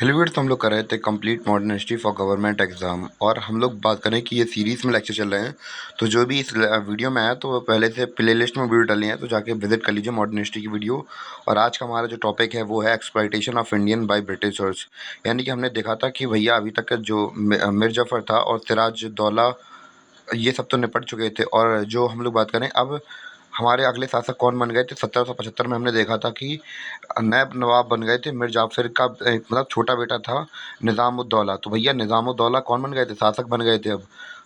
Hello वीर, तो हम लोग कर रहे थे complete modern history for government exam. और हम लोग बात करें कि ये सीरीज़ में लेक्चर चल रहे हैं। तो जो भी इस वीडियो में आया तो वो पहले से प्ले लिस्ट में वीडियो डाली है, तो जाके विजिट कर लीजिए मॉडर्न हिस्ट्री की वीडियो। और आज का हमारा जो टॉपिक है वो है exploitation of Indian by Britishers. यानी कि हमने देखा था कि भैया अभी तक का जो मीर जफ़र था और सिराज दौला, ये सब तो निपट चुके थे। और जो हम लोग बात करें अब हमारे अगले शासक कौन बन गए थे, 1775 में हमने देखा था कि नैब नवाब बन गए थे। मीर जाफर का मतलब छोटा बेटा था निज़ामुद्दौला। तो भैया निज़ामुद्दौला कौन बन गए थे, शासक बन गए थे अब।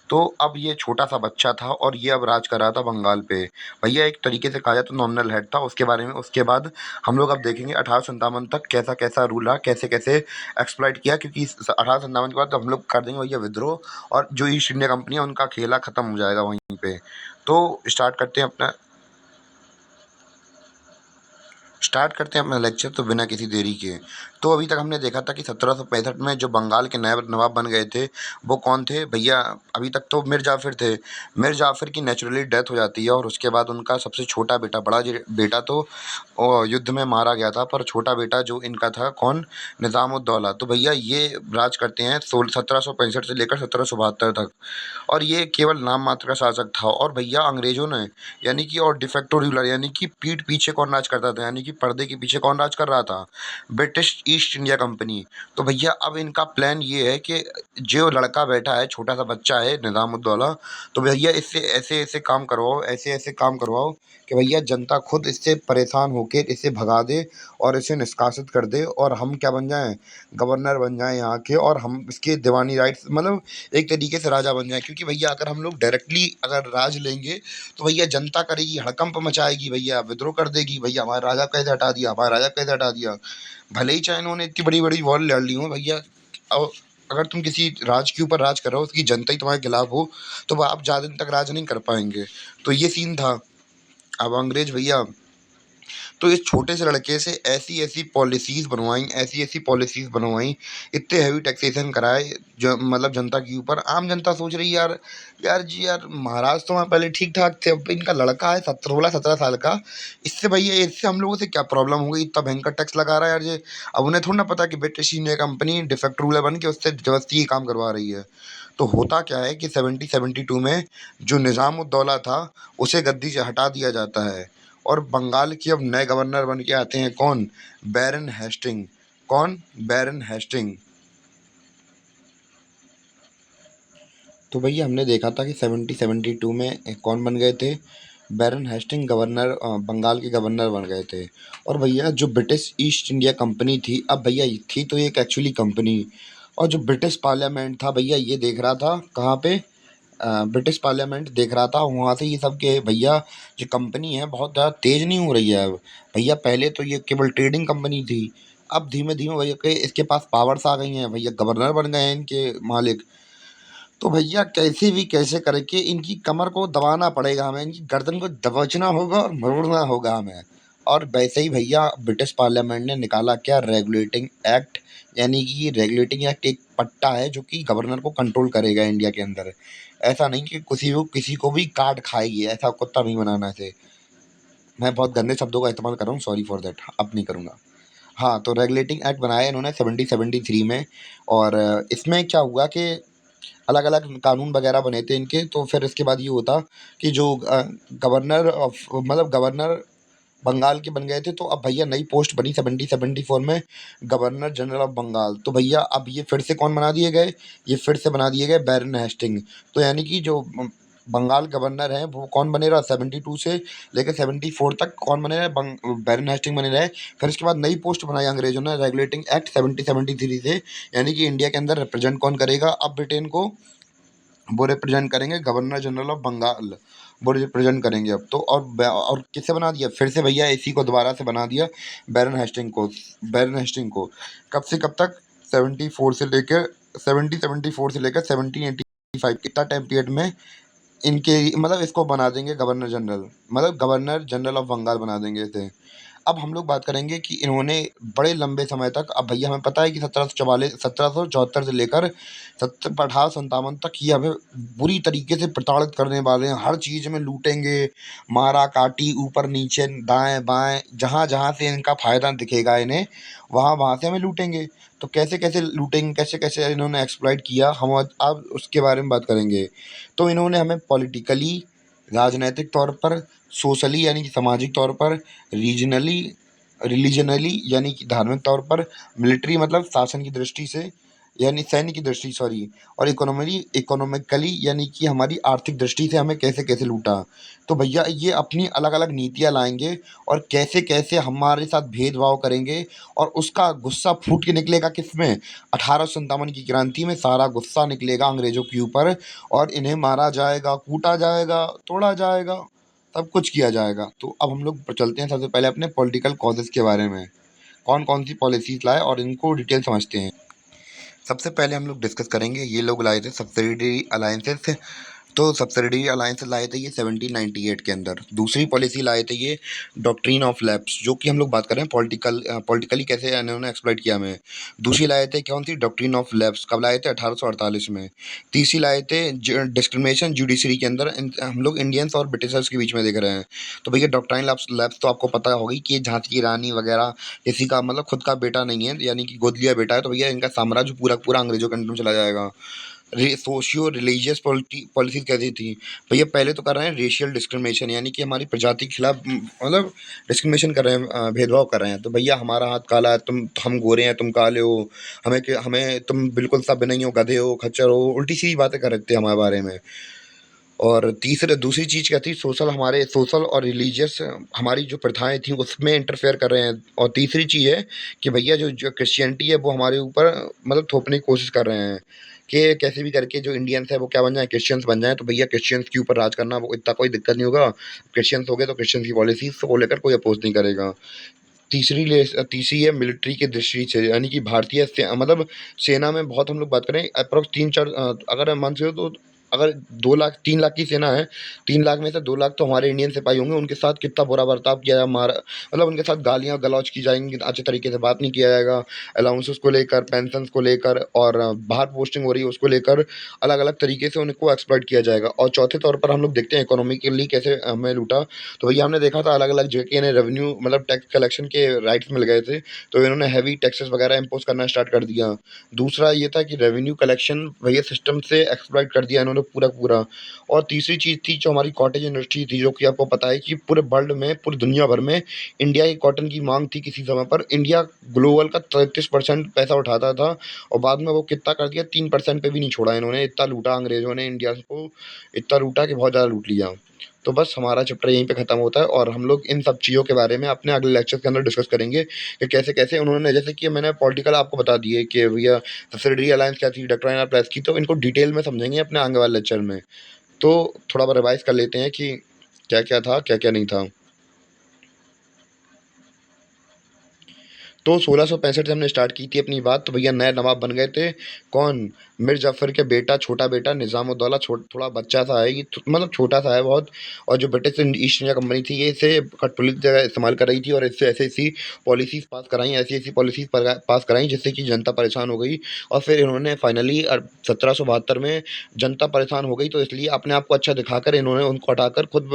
तो अब ये छोटा सा बच्चा था और ये अब राज कर रहा था बंगाल पे। भैया एक तरीके से कहा जाए तो नॉमिनल हेड था उसके बारे में। उसके बाद हम लोग अब देखेंगे 1857 तक कैसा कैसा रूल रहा, कैसे कैसे एक्सप्लॉइट किया, क्योंकि 1857 के बाद तो हम लोग कर देंगे भैया विद्रोह, और जो ईस्ट इंडिया कंपनी है उनका खेला खत्म हो जाएगा वहीं पे। तो स्टार्ट करते हैं अपना लेक्चर, तो बिना किसी देरी के। तो अभी तक हमने देखा था कि 1765 में जो बंगाल के नायब नवाब बन गए थे वो कौन थे भैया। अभी तक तो मीर जाफिर थे। मीर जाफिर की नेचुरली डेथ हो जाती है और उसके बाद उनका सबसे छोटा बेटा, बेटा तो युद्ध में मारा गया था, पर छोटा बेटा जो इनका था कौन, निज़ामुद्दौला। तो भैया ये राज करते हैं 1765 से लेकर 1772 तक। और ये केवल नाम मात्र का शासक था। और भैया अंग्रेजों ने यानी कि और डिफेक्टो रूलर यानी कि पीठ पीछे कौन राज करता था, यानी कि पर्दे के पीछे कौन राज कर रहा था, ब्रिटिश ईस्ट इंडिया कंपनी। तो भैया अब इनका प्लान ये है कि जो लड़का बैठा है, छोटा सा बच्चा है निज़ामुद्दौला, तो भैया इससे ऐसे ऐसे काम करवाओ, ऐसे ऐसे काम करवाओ कि भैया जनता खुद इससे परेशान होकर इसे भगा दे और इसे निष्कासित कर दे, और हम क्या बन जाएं, गवर्नर बन जाएं यहाँ के, और हम इसके दीवानी राइट्स मतलब एक तरीके से राजा बन जाए। क्योंकि भैया अगर हम लोग डायरेक्टली अगर राज लेंगे तो भैया जनता करेगी, हड़कंप मचाएगी, भैया विद्रोह कर देगी, भैया हमारा राजा कैसे हटा दिया, हमारा राजा कैसे हटा दिया। भले ही चाहे इन्होंने इतनी बड़ी बड़ी वॉर लड़ ली हो भैया, अब अगर तुम किसी राज के ऊपर राज कर रहे हो, उसकी जनता ही तुम्हारे खिलाफ हो, तो आप ज़्यादा दिन तक राज नहीं कर पाएंगे। तो ये सीन था। अब अंग्रेज भैया तो इस छोटे से लड़के से ऐसी ऐसी पॉलिसीज़ बनवाई, ऐसी ऐसी पॉलिसीज़ बनवाई, इतने हैवी टैक्सेशन कराए जो मतलब जनता के ऊपर। आम जनता सोच रही है यार, यार जी यार, महाराज तो वहाँ पहले ठीक ठाक थे, अब इनका लड़का है 16-17 साल का, इससे भैया इससे हम लोगों से क्या प्रॉब्लम हो गई, इतना भयंकर टैक्स लगा रहा है यार ये। अब उन्हें थोड़ा ना पता कि British India company defect ruler बन के उससे जबरदस्ती ये काम करवा रही है। तो होता क्या है कि 1772 में जो निज़ामुद्दौला था उसे गद्दी से हटा दिया जाता है, और बंगाल के अब नए गवर्नर बन के आते हैं कौन, बैरन हेस्टिंग। कौन, बैरन हेस्टिंग। तो भैया हमने देखा था कि 1772 में कौन बन गए थे, बैरन हेस्टिंग गवर्नर, बंगाल के गवर्नर बन गए थे। और भैया जो ब्रिटिश ईस्ट इंडिया कंपनी थी, अब भैया ये थी तो एक एक्चुअली कंपनी, और जो ब्रिटिश पार्लियामेंट था भैया ये देख रहा था कहाँ पे, ब्रिटिश पार्लियामेंट देख रहा था वहाँ से ये सब के भैया जो कंपनी है बहुत ज़्यादा तेज़ नहीं हो रही है अब। भैया पहले तो ये केवल ट्रेडिंग कंपनी थी, अब धीमे धीमे भैया के इसके पास पावर्स आ गई हैं, भैया गवर्नर बन गए हैं इनके मालिक। तो भैया कैसे भी कैसे करके इनकी कमर को दबाना पड़ेगा हमें, इनकी गर्दन को दबोचना होगा और मरोड़ना होगा हमें। और वैसे ही भैया ब्रिटिश पार्लियामेंट ने निकाला क्या, रेगुलेटिंग एक्ट। यानी कि ये रेगुलेटिंग एक्ट एक पट्टा है जो कि गवर्नर को कंट्रोल करेगा इंडिया के अंदर। ऐसा नहीं कि किसी को भी काट खाएगी, ऐसा कुत्ता नहीं बनाना इसे। मैं बहुत गंदे शब्दों का इस्तेमाल कर रहा हूँ, सॉरी फॉर दैट, अब नहीं करूँगा। हाँ, तो रेगुलेटिंग एक्ट बनाया इन्होंने 1773 में। और इसमें क्या हुआ कि अलग अलग कानून वगैरह बने थे इनके। तो फिर इसके बाद ये होता कि जो गवर्नर ऑफ मतलब गवर्नर बंगाल के बन गए थे, तो अब भैया नई पोस्ट बनी 1774 में, गवर्नर जनरल ऑफ बंगाल। तो भैया अब ये फिर से कौन बना दिए गए, ये फिर से बना दिए गए बैरन हेस्टिंग। तो यानी कि जो बंगाल गवर्नर हैं वो कौन बने रहा, 72 से लेकर 74 तक कौन बने रहे, बैरन हेस्टिंग बने रहे। फिर इसके बाद नई पोस्ट बनाई अंग्रेजों ने रेगुलेटिंग एक्ट 1773 से। यानी कि इंडिया के अंदर रिप्रेजेंट कौन करेगा अब ब्रिटेन को, वो रिप्रेजेंट करेंगे गवर्नर जनरल ऑफ बंगाल, वो रिप्रेजेंट करेंगे अब तो। और किससे बना दिया फिर से भैया, इसी को दोबारा से बना दिया बैरन हेस्टिंग को। बैरन हेस्टिंग को कब से कब तक, 74 से लेकर 1774 से लेकर 1785, कितना टाइम पीरियड में इनके मतलब इसको बना देंगे गवर्नर जनरल, मतलब गवर्नर जनरल ऑफ बंगाल बना देंगे इसे। अब हम लोग बात करेंगे कि इन्होंने बड़े लंबे समय तक, अब भैया हमें पता है कि 1774 से लेकर 1857 तक ये हमें बुरी तरीके से प्रताड़ित करने वाले हैं। हर चीज़ में लूटेंगे, मारा काटी, ऊपर नीचे दाएँ बाएँ, जहाँ जहाँ से इनका फ़ायदा दिखेगा इन्हें, वहाँ वहाँ से हमें लूटेंगे। तो कैसे कैसे लूटेंगे, कैसे कैसे इन्होंने एक्सप्लॉइट किया, हम आज अब उसके बारे में बात करेंगे। तो इन्होंने हमें पॉलिटिकली, राजनैतिक तौर पर, सोशली यानी कि सामाजिक तौर पर, रीजनली रिलीजनली यानी कि धार्मिक तौर पर, मिलिट्री मतलब शासन की दृष्टि से, यानी सैन्य की दृष्टि सॉरी, और इकोनॉमिकली यानी कि हमारी आर्थिक दृष्टि से हमें कैसे कैसे लूटा। तो भैया ये अपनी अलग अलग नीतियाँ लाएंगे और कैसे कैसे हमारे साथ भेदभाव करेंगे, और उसका गुस्सा फूट के निकलेगा किस में, 1857 की क्रांति में सारा गुस्सा निकलेगा अंग्रेजों के ऊपर, और इन्हें मारा जाएगा, कूटा जाएगा, तोड़ा जाएगा, सब कुछ किया जाएगा। तो अब हम लोग चलते हैं सबसे पहले अपने पॉलिटिकल कॉजेज़ के बारे में, कौन-कौन सी पॉलिसीज़ लाए और इनको डिटेल समझते हैं। सबसे पहले हम लोग डिस्कस करेंगे, ये लोग लाए थे सब्सिडियरी अलायंसेस। तो सब्सिडियरी अलायंस लाए थे ये 1798 के अंदर। दूसरी पॉलिसी लाए थे ये डॉक्ट्रिन ऑफ लैप्स, जो कि हम लोग बात कर रहे हैं पॉलिटिकली कैसे इन्होंने एक्सप्लॉइट किया हमें। दूसरी लाए थे कौन सी, डॉक्ट्रिन ऑफ लैप्स, कब लाए थे, 1848 में। तीसरी लाए थे डिस्क्रिमिनेशन जुडिशरी के अंदर, हम लोग इंडियंस और ब्रिटिशर्स के बीच में देख रहे हैं। तो भैया डॉक्ट्राइन लैप्स तो आपको पता होगी कि ये झांसी की रानी वगैरह किसी का मतलब खुद का बेटा नहीं है, यानी कि गोद लिया बेटा है, तो भैया इनका साम्राज्य पूरा पूरा अंग्रेजों के अंडर में चला जाएगा। सोशियो रिलीजियस पॉलिसीज कैसी थी भैया, पहले तो कर रहे हैं रेशियल डिस्क्रिमिनेशन, यानी कि हमारी प्रजाति के खिलाफ मतलब डिस्क्रिमिनेशन कर रहे हैं, भेदभाव कर रहे हैं। तो भैया हमारा हाथ काला है, हम गोरे हैं, तुम काले हो, हमें तुम बिल्कुल सब नहीं हो, गधे हो, खच्चर हो, उल्टी सीधी बातें कर रहे थे हमारे बारे में। और दूसरी चीज़ क्या थी, सोशल और रिलीजियस हमारी जो प्रथाएं थी उसमें इंटरफेयर कर रहे हैं। और तीसरी चीज़ है कि भैया जो क्रिश्चियनिटी है वो हमारे ऊपर मतलब थोपने की कोशिश कर रहे हैं कि कैसे भी करके जो इंडियंस है वो क्या बन जाए, क्रिश्चियंस बन जाए। तो भैया क्रिश्चियंस के ऊपर राज करना वो इतना कोई दिक्कत नहीं होगा, क्रिश्चियंस हो गए तो क्रिश्चियंस की पॉलिसीज को लेकर कोई अपोज नहीं करेगा। तीसरी है मिलिट्री की दृष्टि से, यानी कि मतलब सेना में बहुत हम लोग बात करें अप्रोक्स 3-4, अगर मान से तो अगर 2 लाख 3 लाख की सेना है, 3 लाख में से 2 लाख तो हमारे इंडियन सिपाही होंगे, उनके साथ कितना बुरा बर्ताव किया जाए, मारा मतलब उनके साथ गालियाँ गलौज की जाएंगी, अच्छे तरीके से बात नहीं किया जाएगा, अलाउंसेस को लेकर, पेंशन को लेकर, और बाहर पोस्टिंग हो रही है उसको लेकर अलग अलग तरीके से उनको एक्सप्लॉइट किया जाएगा। और चौथे तौर पर हम लोग देखते हैं इकोनॉमिकली कैसे हमें लूटा। तो भैया हमने देखा था अलग अलग जगह के इन्हें रेवेन्यू मतलब टैक्स कलेक्शन के राइट्स मिल गए थे, तो इन्होंने हैवी टैक्सेस वगैरह इम्पोज करना स्टार्ट कर दिया। दूसरा ये था कि रेवेन्यू कलेक्शन भैया सिस्टम से एक्सप्लॉइट कर दिया इन्होंने पूरा पूरा। और तीसरी चीज़ थी जो हमारी कॉटेज इंडस्ट्री थी, जो कि आपको पता है कि पूरे वर्ल्ड में, पूरी दुनिया भर में इंडिया की कॉटन की मांग थी किसी समय पर। इंडिया ग्लोबल का 33% पैसा उठाता था, और बाद में वो कितना कर दिया, 3% पे भी नहीं छोड़ा इन्होंने, इतना लूटा अंग्रेजों ने इंडिया को, इतना लूटा कि बहुत ज़्यादा लूट लिया। तो बस हमारा चैप्टर यहीं पे ख़त्म होता है, और हम लोग इन सब चीज़ों के बारे में अपने अगले लेक्चर के अंदर डिस्कस करेंगे कि कैसे कैसे उन्होंने, जैसे कि मैंने पॉलिटिकल आपको बता दिए कि भैया सब्सिडरी अलायंस क्या थी, डॉक्ट्राइन ऑफ लैप्स की, तो इनको डिटेल में समझेंगे अपने आगे वाले लेक्चर में। तो थोड़ा रिवाइज कर लेते हैं कि क्या क्या था, क्या क्या नहीं था। तो 1665 से हमने स्टार्ट की थी अपनी बात। तो भैया नए नवाब बन गए थे कौन, मिर्ज़ जाफ़र के बेटा, छोटा बेटा निज़ामुद्दौला, थोड़ा बच्चा सा है ये, मतलब छोटा सा है बहुत। और जो ब्रिटिश ईस्ट इंडिया कंपनी थी ये इसे कठपुतली की जगह इस्तेमाल कर रही थी, और इससे ऐसी ऐसी पॉलिसीज़ पास कराई, ऐसी ऐसी पॉलिसीज़ पास कराई जिससे कि जनता परेशान हो गई। और फिर इन्होंने फाइनली 1772 में जनता परेशान हो गई, तो इसलिए अपने आप को अच्छा दिखाकर इन्होंने उनको हटाकर खुद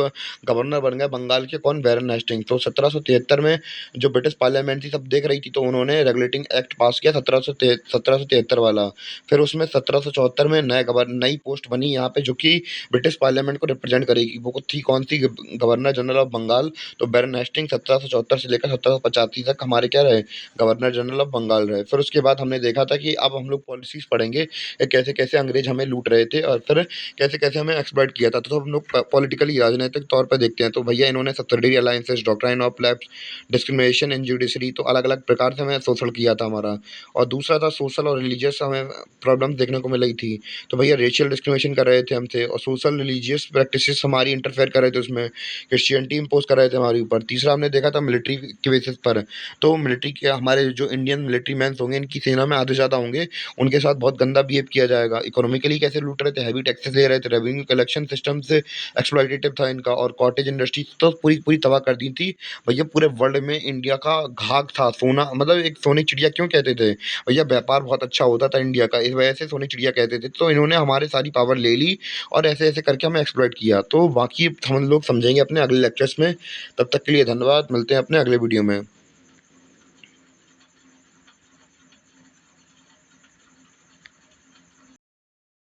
गवर्नर बन गए बंगाल के, कौन, बैरन हेस्टिंग्स। तो 1773 में जो ब्रिटिश पार्लियामेंट थी सब देख रही थी, तो उन्होंने रेगुलेटिंग एक्ट पास किया 1773 वाला। फिर उसमें 1774 में नई पोस्ट बनी यहाँ पे, जो कि ब्रिटिश पार्लियामेंट को रिप्रेजेंट करेगी। वो थी कौन सी, गवर्नर जनरल ऑफ बंगाल। तो बैरन हेस्टिंग 1774 से लेकर 1785 तक हमारे क्या रहे, गवर्नर जनरल ऑफ बंगाल रहे। फिर उसके बाद हमने देखा था कि अब हम लोग पॉलिसीज पढ़ेंगे कि कैसे कैसे अंग्रेज हमें लूट रहे थे, और फिर कैसे कैसे हमें एक्सप्लॉइट किया था। तो हम लोग पॉलिटिकली राजनीतिक तौर पर देखते हैं। तो भैया इन्होंने subsidiary alliances, doctrine of lapse, discrimination in judiciary, तो अलग अलग प्रकार से हमें शोषण किया था हमारा। और दूसरा था सोशल और रिलीजियस हमें प्रॉब्लम्स देखने को मिल रही थी। तो भैया रेशियल डिस्क्रिमिनेशन कर रहे थे हमसे, और सोशल रिलीजियस प्रैक्टिसेस हमारी इंटरफेयर कर रहे थे उसमें, क्रिश्चियनिटी इम्पोज़ कर रहे थे हमारे ऊपर। तीसरा हमने देखा था मिलिट्री के बेसिस पर, तो मिलिट्री के हमारे जो इंडियन मिलिट्री मैन्स होंगे, इनकी सेना में आधे ज़्यादा होंगे, उनके साथ बहुत गंदा बिहेव किया जाएगा। इकोनॉमिकली कैसे लूट रहे थे, हैवी टैक्सेस ले रहे थे, रेवेन्यू कलेक्शन सिस्टम से एक्सप्लॉइटेटिव था इनका, और कॉटेज इंडस्ट्री तो पूरी पूरी तबाह कर दी थी। भैया पूरे वर्ल्ड में इंडिया का घाघ था, सोना, मतलब एक सोने की चिड़िया क्यों कहते थे भैया, व्यापार बहुत अच्छा होता था इंडिया का, इस वजह से सोने की चिड़िया कहते थे। तो इन्होंने हमारी सारी पावर ले ली और ऐसे ऐसे करके हमें एक्सप्लॉइट किया। तो बाकी हम लोग समझेंगे अपने अगले लेक्चर्स में। तब तक के लिए धन्यवाद, मिलते हैं अपने अगले वीडियो में।